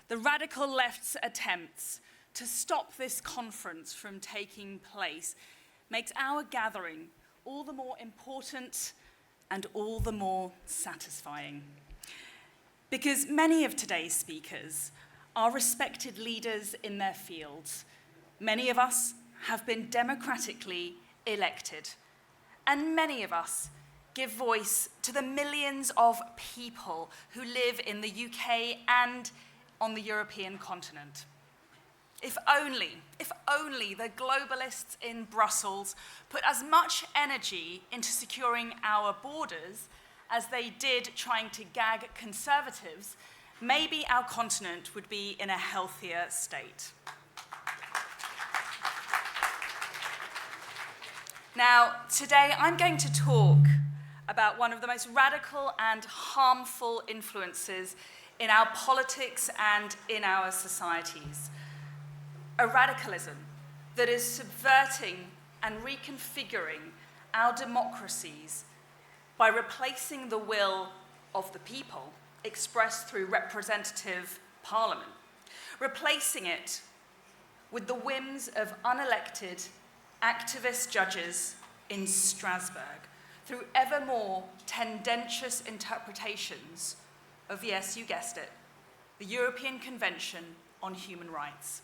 The radical left's attempts to stop this conference from taking place makes our gathering all the more important and all the more satisfying. Because many of today's speakers are respected leaders in their fields. Many of us have been democratically elected, and many of us give voice to the millions of people who live in the UK and on the European continent. If only the globalists in Brussels put as much energy into securing our borders as they did trying to gag conservatives, maybe our continent would be in a healthier state. Now, today I'm going to talk about one of the most radical and harmful influences in our politics and in our societies. A radicalism that is subverting and reconfiguring our democracies by replacing the will of the people expressed through representative parliament, replacing it with the whims of unelected activist judges in Strasbourg through ever more tendentious interpretations of, yes, you guessed it, the European Convention on Human Rights.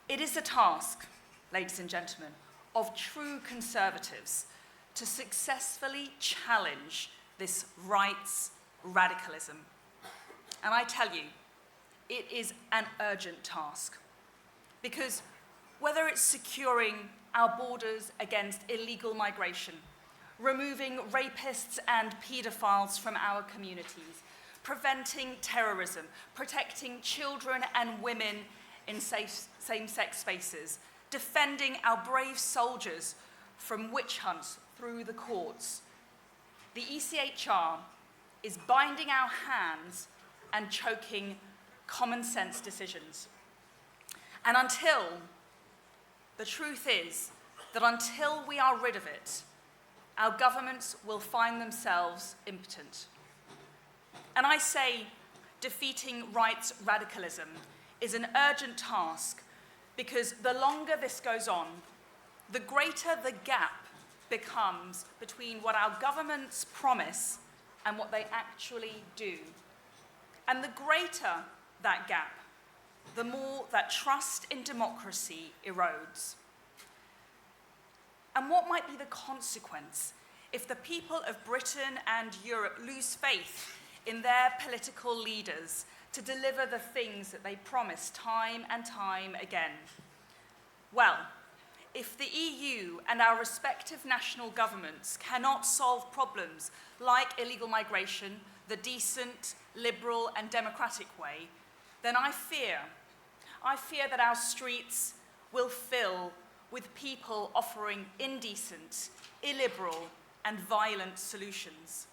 It is the task, ladies and gentlemen, of true conservatives to successfully challenge this rights radicalism. And I tell you, it is an urgent task, because whether it's securing our borders against illegal migration, removing rapists and paedophiles from our communities, preventing terrorism, protecting children and women in same-sex spaces, defending our brave soldiers from witch hunts through the courts, the ECHR is binding our hands and choking common sense decisions. And the truth is that until we are rid of it, our governments will find themselves impotent. And I say defeating rights radicalism is an urgent task because the longer this goes on, the greater the gap becomes between what our governments promise and what they actually do. And the greater that gap, the more that trust in democracy erodes. And what might be the consequence if the people of Britain and Europe lose faith in their political leaders to deliver the things that they promise time and time again? Well, if the EU and our respective national governments cannot solve problems like illegal migration the decent, liberal, and democratic way, then I fear that our streets will fill with people offering indecent, illiberal, and violent solutions.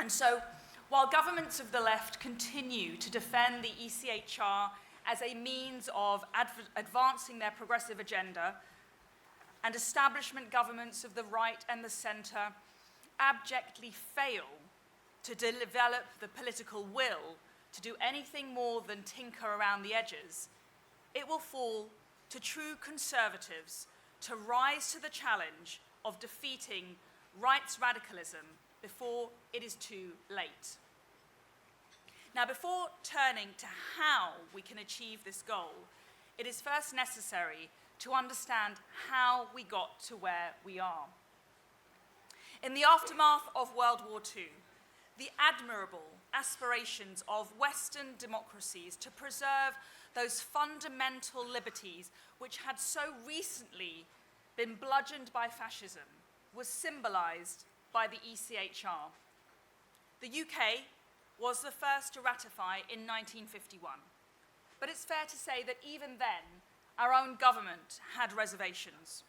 And so, while governments of the left continue to defend the ECHR as a means of advancing their progressive agenda, and establishment governments of the right and the centre abjectly fail to develop the political will to do anything more than tinker around the edges, it will fall to true conservatives to rise to the challenge of defeating rights radicalism before it is too late. Now, before turning to how we can achieve this goal, it is first necessary to understand how we got to where we are. In the aftermath of World War II, the admirable aspirations of Western democracies to preserve those fundamental liberties which had so recently been bludgeoned by fascism was symbolised by the ECHR. The UK was the first to ratify in 1951, but it's fair to say that even then, our own government had reservations.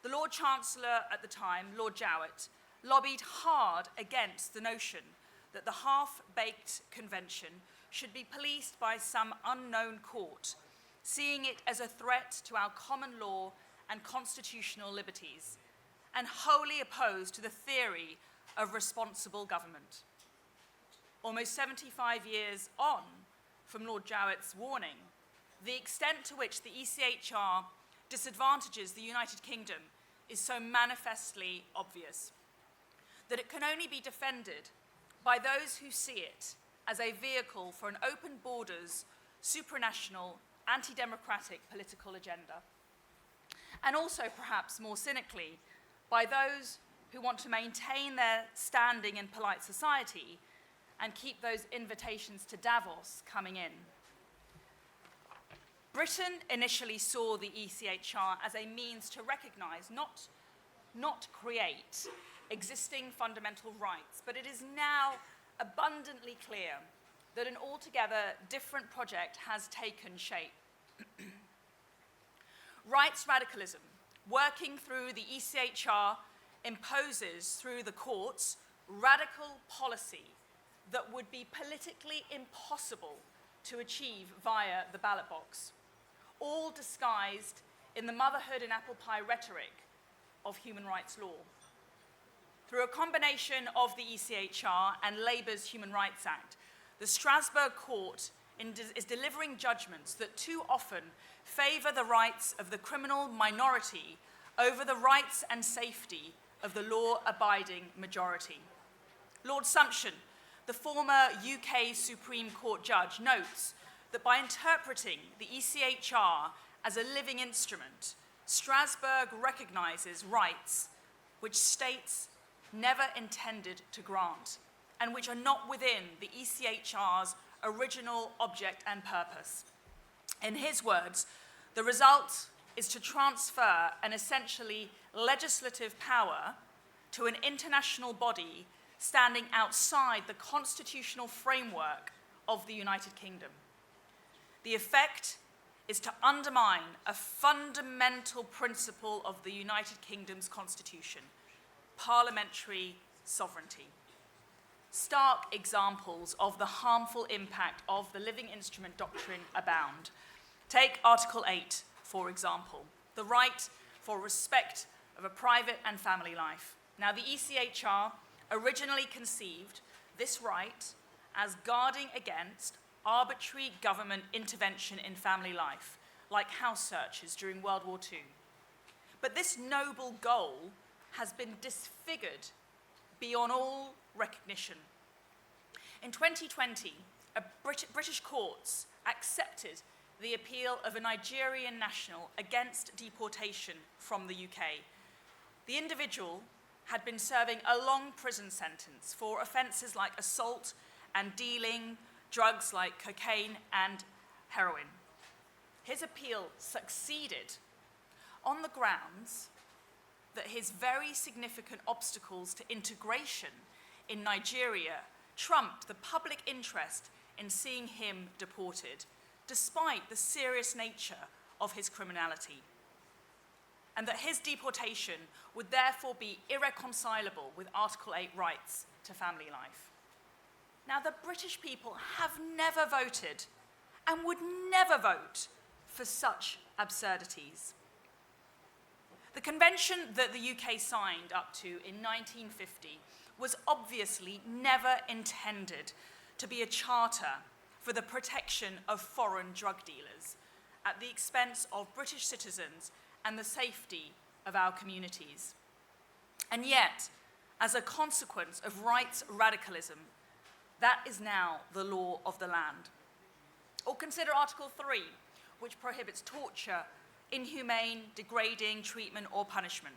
The Lord Chancellor at the time, Lord Jowett, lobbied hard against the notion that the half-baked convention should be policed by some unknown court, seeing it as a threat to our common law and constitutional liberties, and wholly opposed to the theory of responsible government. almost 75 years on from Lord Jowett's warning, the extent to which the ECHR disadvantages the United Kingdom is so manifestly obvious that it can only be defended by those who see it as a vehicle for an open borders, supranational, anti-democratic political agenda. And also, perhaps more cynically, by those who want to maintain their standing in polite society and keep those invitations to Davos coming in. Britain initially saw the ECHR as a means to recognise, not create, existing fundamental rights, but it is now abundantly clear that an altogether different project has taken shape. Rights radicalism, working through the ECHR, imposes through the courts radical policy that would be politically impossible to achieve via the ballot box, all disguised in the motherhood and apple pie rhetoric of human rights law. Through a combination of the ECHR and Labour's Human Rights Act, the Strasbourg court is delivering judgments that too often favour the rights of the criminal minority over the rights and safety of the law-abiding majority. Lord Sumption, the former UK Supreme Court judge, notes that by interpreting the ECHR as a living instrument, Strasbourg recognises rights which states never intended to grant and which are not within the ECHR's original object and purpose. In his words, the result is to transfer an essentially legislative power to an international body standing outside the constitutional framework of the United Kingdom. The effect is to undermine a fundamental principle of the United Kingdom's constitution, parliamentary sovereignty. Stark examples of the harmful impact of the living instrument doctrine abound. Take Article 8, for example, the right for respect of a private and family life. Now, the ECHR originally conceived this right as guarding against arbitrary government intervention in family life, like house searches during World War II. But this noble goal has been disfigured beyond all recognition. In 2020, British courts accepted the appeal of a Nigerian national against deportation from the UK. The individual had been serving a long prison sentence for offences like assault and dealing drugs like cocaine and heroin. His appeal succeeded on the grounds that his very significant obstacles to integration in Nigeria trumped the public interest in seeing him deported, despite the serious nature of his criminality, and that his deportation would therefore be irreconcilable with Article 8 rights to family life. Now, the British people have never voted and would never vote for such absurdities. The convention that the UK signed up to in 1950 was obviously never intended to be a charter for the protection of foreign drug dealers at the expense of British citizens and the safety of our communities. And yet, as a consequence of rights radicalism, that is now the law of the land. Or consider Article 3, which prohibits torture, inhumane, degrading treatment or punishment.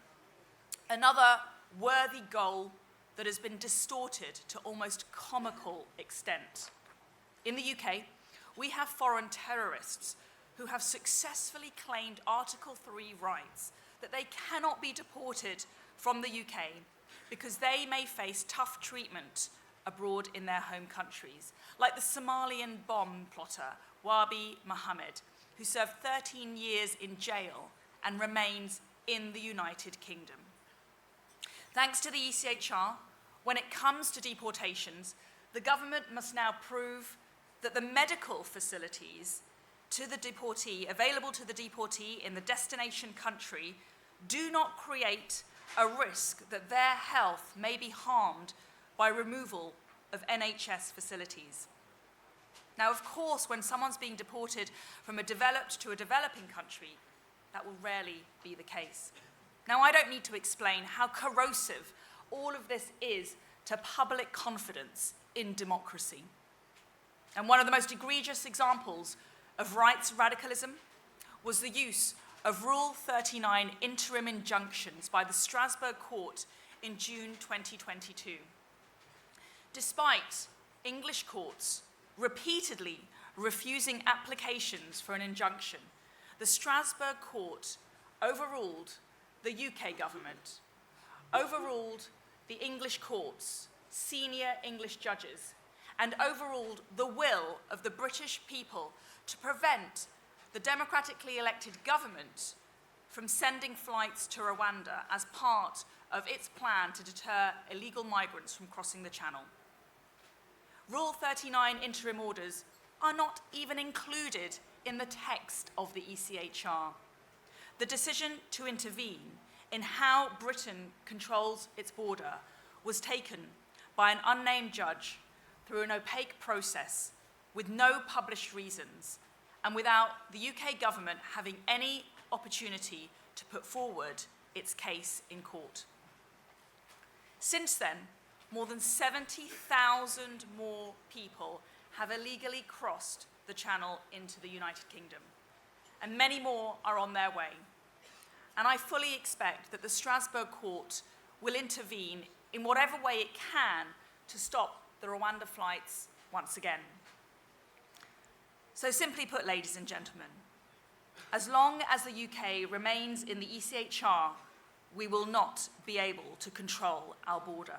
Another worthy goal that has been distorted to almost comical extent. In the UK, we have foreign terrorists who have successfully claimed Article 3 rights that they cannot be deported from the UK because they may face tough treatment abroad in their home countries, like the Somalian bomb plotter, Wabi Mohammed, who served 13 years in jail and remains in the United Kingdom. Thanks to the ECHR, when it comes to deportations, the government must now prove that the medical facilities to the deportee, available to the deportee in the destination country, do not create a risk that their health may be harmed by removal of NHS facilities. Now, of course, when someone's being deported from a developed to a developing country, that will rarely be the case. Now, I don't need to explain how corrosive all of this is to public confidence in democracy. And one of the most egregious examples of rights radicalism was the use of Rule 39 interim injunctions by the Strasbourg court in June 2022. Despite English courts repeatedly refusing applications for an injunction, the Strasbourg court overruled the UK government, overruled the English courts, senior English judges, and overruled the will of the British people to prevent the democratically elected government from sending flights to Rwanda as part of its plan to deter illegal migrants from crossing the Channel. Rule 39 interim orders are not even included in the text of the ECHR. The decision to intervene in how Britain controls its border was taken by an unnamed judge through an opaque process with no published reasons and without the UK government having any opportunity to put forward its case in court. Since then, more than 70,000 more people have illegally crossed the Channel into the United Kingdom, and many more are on their way. And I fully expect that the Strasbourg court will intervene in whatever way it can to stop the Rwanda flights once again. So simply put, ladies and gentlemen, as long as the UK remains in the ECHR, we will not be able to control our border.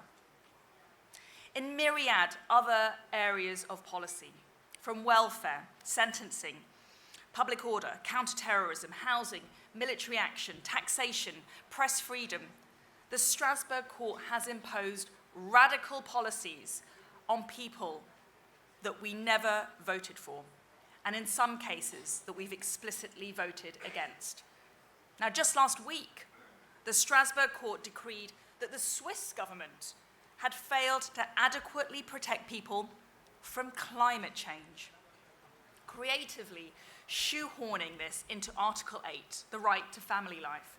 In myriad other areas of policy, from welfare, sentencing, public order, counter-terrorism, housing, military action, taxation, press freedom, the Strasbourg court has imposed radical policies on people that we never voted for, and in some cases that we've explicitly voted against. Now, just last week, the Strasbourg court decreed that the Swiss government had failed to adequately protect people from climate change, creatively shoehorning this into Article 8, the right to family life.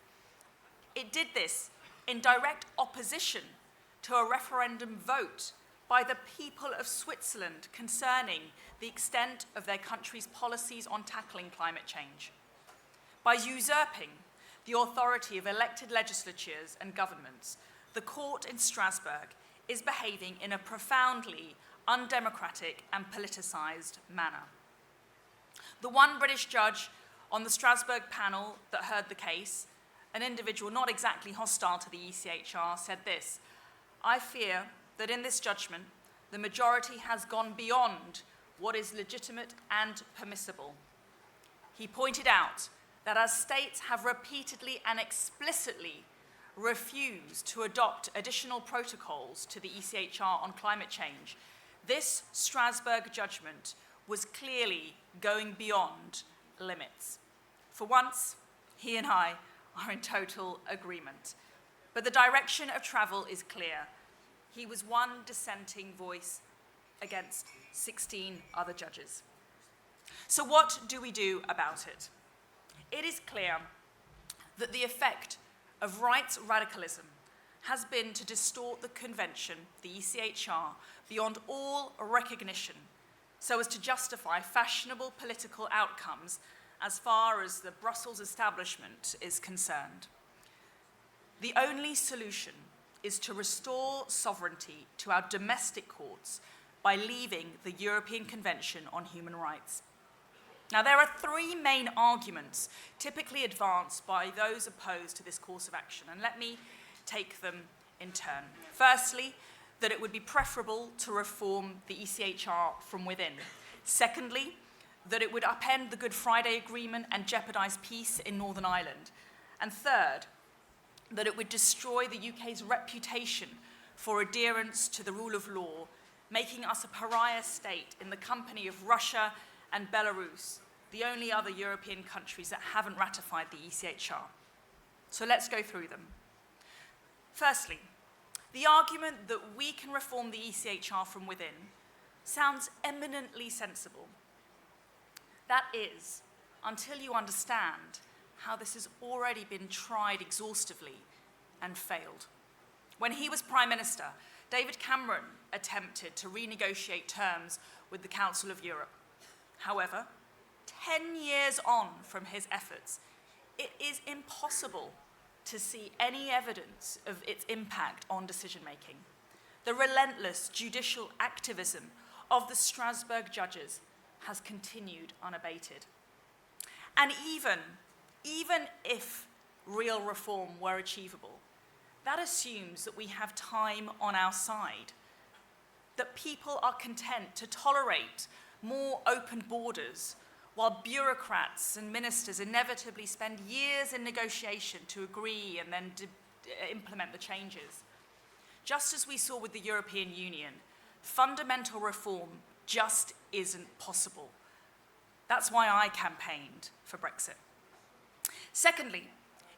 It did this in direct opposition to a referendum vote by the people of Switzerland concerning the extent of their country's policies on tackling climate change. By usurping the authority of elected legislatures and governments, the court in Strasbourg is behaving in a profoundly undemocratic and politicised manner. The one British judge on the Strasbourg panel that heard the case, an individual not exactly hostile to the ECHR, said this: "I fear that in this judgment, the majority has gone beyond what is legitimate and permissible." He pointed out that as states have repeatedly and explicitly refused to adopt additional protocols to the ECHR on climate change, this Strasbourg judgment was clearly going beyond limits. For once, he and I are in total agreement. But the direction of travel is clear. He was one dissenting voice against 16 other judges. So what do we do about it? It is clear that the effect of rights radicalism has been to distort the convention, the ECHR, beyond all recognition, so as to justify fashionable political outcomes as far as the Brussels establishment is concerned. The only solution is to restore sovereignty to our domestic courts by leaving the European Convention on Human Rights. Now, there are three main arguments typically advanced by those opposed to this course of action, and let me take them in turn. Firstly, that it would be preferable to reform the ECHR from within. Secondly, that it would upend the Good Friday Agreement and jeopardise peace in Northern Ireland. And third, that it would destroy the UK's reputation for adherence to the rule of law, making us a pariah state in the company of Russia and Belarus, the only other European countries that haven't ratified the ECHR. So let's go through them. Firstly, The argument that we can reform the ECHR from within sounds eminently sensible. That is, until you understand how this has already been tried exhaustively and failed. When he was Prime Minister, David Cameron attempted to renegotiate terms with the Council of Europe. However, 10 years on from his efforts, it is impossible to see any evidence of its impact on decision-making. The relentless judicial activism of the Strasbourg judges has continued unabated. And even if real reform were achievable, that assumes that we have time on our side, that people are content to tolerate more open borders while bureaucrats and ministers inevitably spend years in negotiation to agree and then implement the changes. Just as we saw with the European Union, fundamental reform just isn't possible. That's why I campaigned for Brexit. Secondly,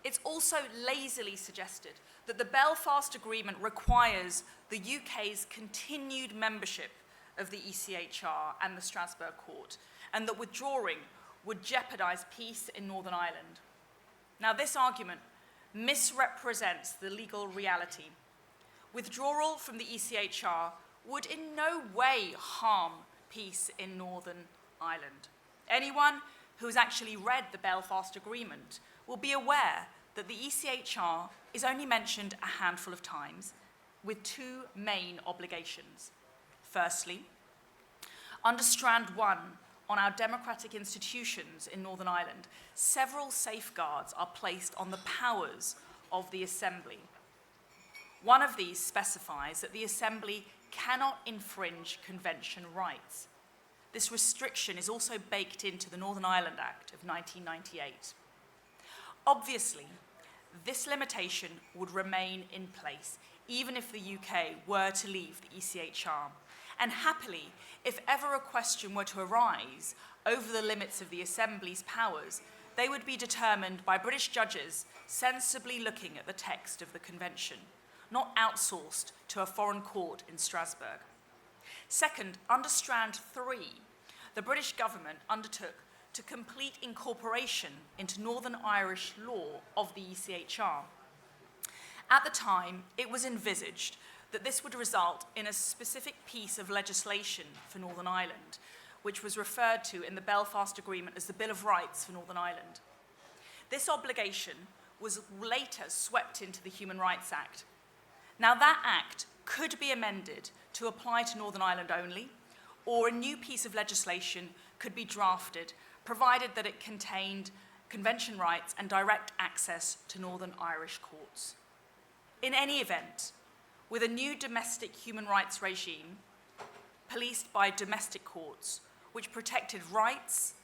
it's also lazily suggested that the Belfast Agreement requires the UK's continued membership of the ECHR and the Strasbourg Court, and that withdrawing would jeopardise peace in Northern Ireland. Now, this argument misrepresents the legal reality. Withdrawal from the ECHR would in no way harm peace in Northern Ireland. Anyone who has actually read the Belfast Agreement will be aware that the ECHR is only mentioned a handful of times, with two main obligations. Firstly, under Strand 1 on our democratic institutions in Northern Ireland, several safeguards are placed on the powers of the Assembly. One of these specifies that the Assembly cannot infringe convention rights. This restriction is also baked into the Northern Ireland Act of 1998. Obviously, this limitation would remain in place even if the UK were to leave the ECHR. And happily, if ever a question were to arise over the limits of the Assembly's powers, they would be determined by British judges sensibly looking at the text of the Convention, not outsourced to a foreign court in Strasbourg. Second, under Strand 3, the British government undertook to complete incorporation into Northern Irish law of the ECHR. At the time, it was envisaged that this would result in a specific piece of legislation for Northern Ireland, which was referred to in the Belfast Agreement as the Bill of Rights for Northern Ireland. This obligation was later swept into the Human Rights Act. Now, that act could be amended to apply to Northern Ireland only, or a new piece of legislation could be drafted, provided that it contained convention rights and direct access to Northern Irish courts. In any event, with a new domestic human rights regime, policed by domestic courts, which protected rights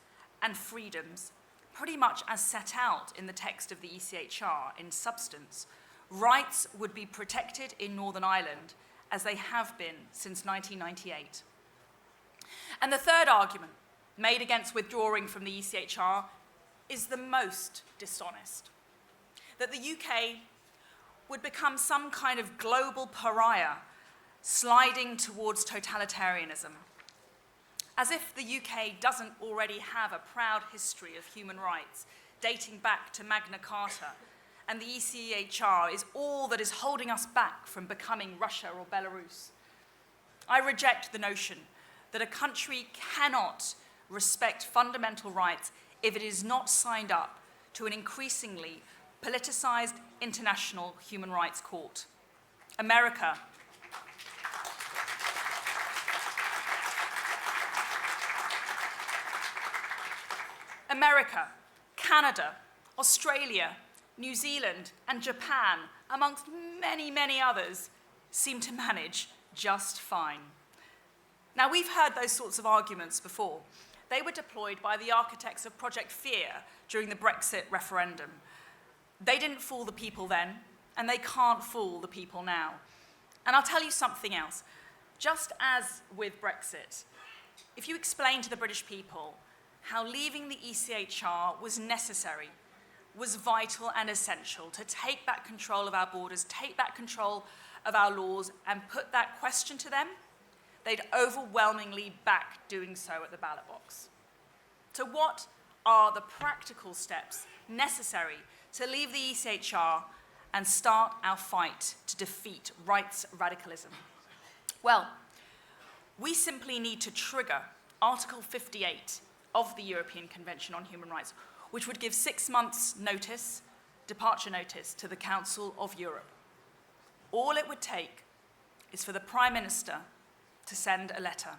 and freedoms pretty much as set out in the text of the ECHR in substance, rights would be protected in Northern Ireland as they have been since 1998. And the third argument made against withdrawing from the ECHR is the most dishonest, that the UK would become some kind of global pariah sliding towards totalitarianism, as if the UK doesn't already have a proud history of human rights dating back to Magna Carta, and the ECHR is all that is holding us back from becoming Russia or Belarus. I reject the notion that a country cannot respect fundamental rights if it is not signed up to an increasingly politicized international human rights court. America Canada, Australia, New Zealand, and Japan, amongst many, many others, seem to manage just fine. Now, we've heard those sorts of arguments before. They were deployed by the architects of Project Fear during the Brexit referendum. They didn't fool the people then, and they can't fool the people now. And I'll tell you something else. Just as with Brexit, if you explain to the British people how leaving the ECHR was necessary, was vital and essential to take back control of our borders, take back control of our laws and put that question to them, they'd overwhelmingly back doing so at the ballot box. So what are the practical steps necessary to leave the ECHR and start our fight to defeat rights radicalism? Well, we simply need to trigger Article 58 of the European Convention on Human Rights, which would give 6 months' notice, departure notice, to the Council of Europe. All it would take is for the Prime Minister to send a letter.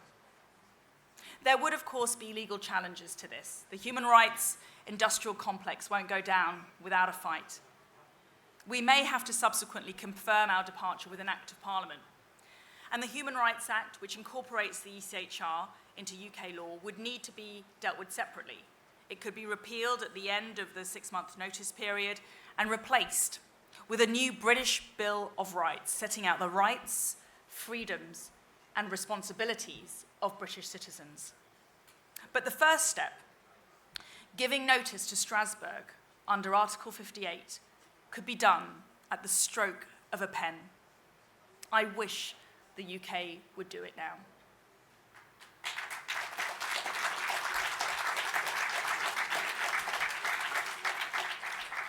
There would, of course, be legal challenges to this. The human rights industrial complex won't go down without a fight. We may have to subsequently confirm our departure with an Act of Parliament. And the Human Rights Act, which incorporates the ECHR into UK law, would need to be dealt with separately. It could be repealed at the end of the 6-month notice period and replaced with a new British Bill of Rights, setting out the rights, freedoms, and responsibilities of British citizens. But the first step, giving notice to Strasbourg under Article 58, could be done at the stroke of a pen. I wish the UK would do it now.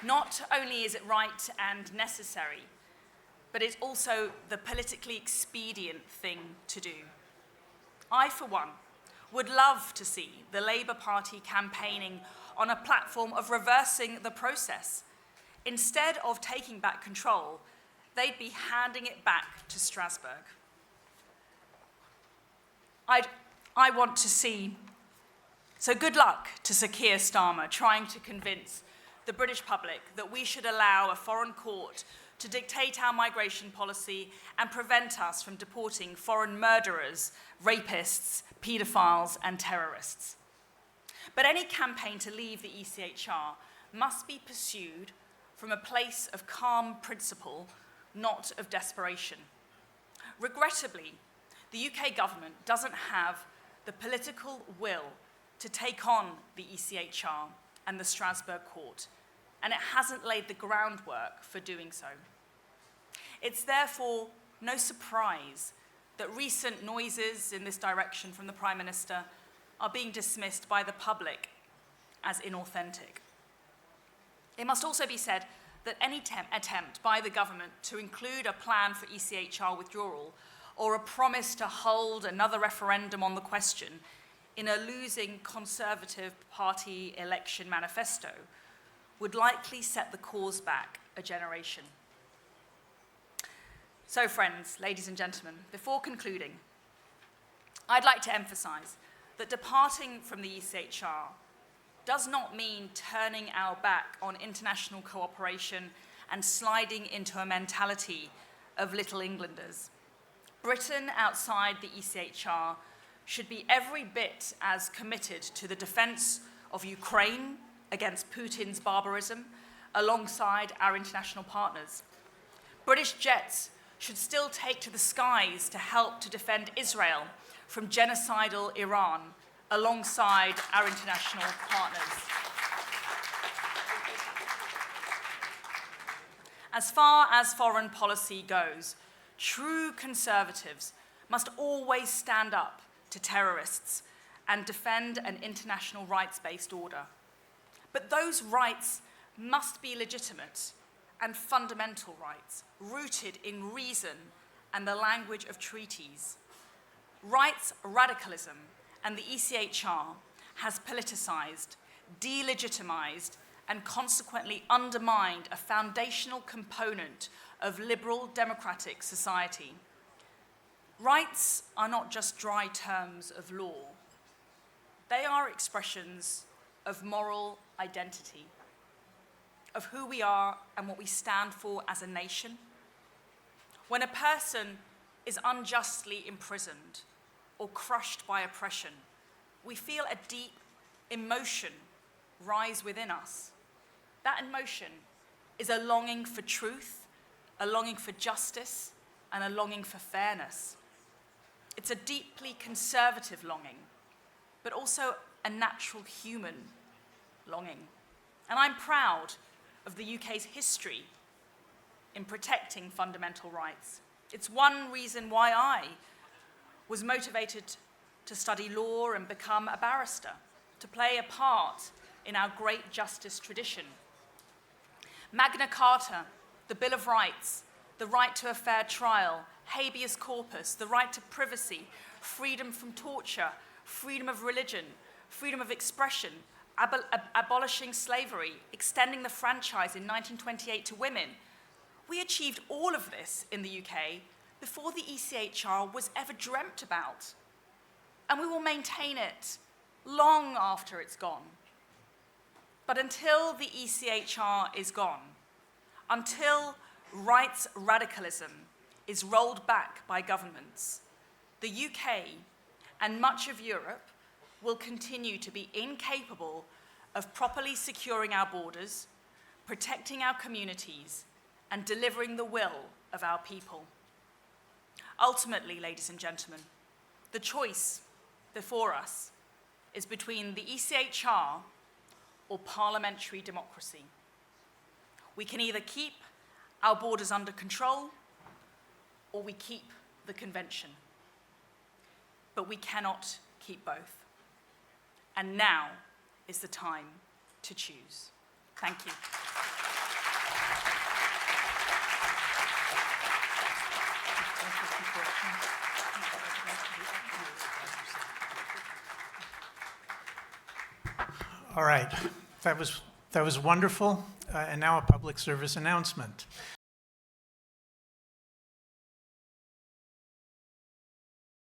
Not only is it right and necessary, but it's also the politically expedient thing to do. I, for one, would love to see the Labour Party campaigning on a platform of reversing the process. Instead of taking back control, they'd be handing it back to Strasbourg. I want to see. So good luck to Sir Keir Starmer trying to convince the British public that we should allow a foreign court to dictate our migration policy and prevent us from deporting foreign murderers, rapists, paedophiles, and terrorists. But any campaign to leave the ECHR must be pursued from a place of calm principle, not of desperation. Regrettably, the UK government doesn't have the political will to take on the ECHR and the Strasbourg court, and it hasn't laid the groundwork for doing so. It's therefore no surprise that recent noises in this direction from the Prime Minister are being dismissed by the public as inauthentic. It must also be said that any attempt by the government to include a plan for ECHR withdrawal or a promise to hold another referendum on the question in a losing Conservative Party election manifesto would likely set the cause back a generation. So, friends, ladies and gentlemen, before concluding, I'd like to emphasize that departing from the ECHR does not mean turning our back on international cooperation and sliding into a mentality of Little Englanders. Britain outside the ECHR should be every bit as committed to the defense of Ukraine against Putin's barbarism alongside our international partners. British jets should still take to the skies to help to defend Israel from genocidal Iran alongside our international partners. As far as foreign policy goes, true conservatives must always stand up to terrorists and defend an international rights-based order. But those rights must be legitimate and fundamental rights, rooted in reason and the language of treaties. Rights radicalism and the ECHR has politicized, delegitimized, and consequently undermined a foundational component of liberal democratic society. Rights are not just dry terms of law. They are expressions of moral identity, of who we are and what we stand for as a nation. When a person is unjustly imprisoned or crushed by oppression, we feel a deep emotion rise within us. That emotion is a longing for truth, a longing for justice, and a longing for fairness. It's a deeply conservative longing, but also a natural human longing. And I'm proud of the UK's history in protecting fundamental rights. It's one reason why I was motivated to study law and become a barrister, to play a part in our great justice tradition. Magna Carta, the Bill of Rights, the right to a fair trial, habeas corpus, the right to privacy, freedom from torture, freedom of religion, freedom of expression, abolishing slavery, extending the franchise in 1928 to women. We achieved all of this in the UK before the ECHR was ever dreamt about. And we will maintain it long after it's gone. But until the ECHR is gone, until rights radicalism is rolled back by governments, the UK and much of Europe will continue to be incapable of properly securing our borders, protecting our communities, and delivering the will of our people. Ultimately, ladies and gentlemen, the choice before us is between the ECHR or parliamentary democracy. We can either keep our borders under control or we keep the convention. But we cannot keep both. And now is the time to choose. Thank you. All right, that was wonderful. And now a public service announcement.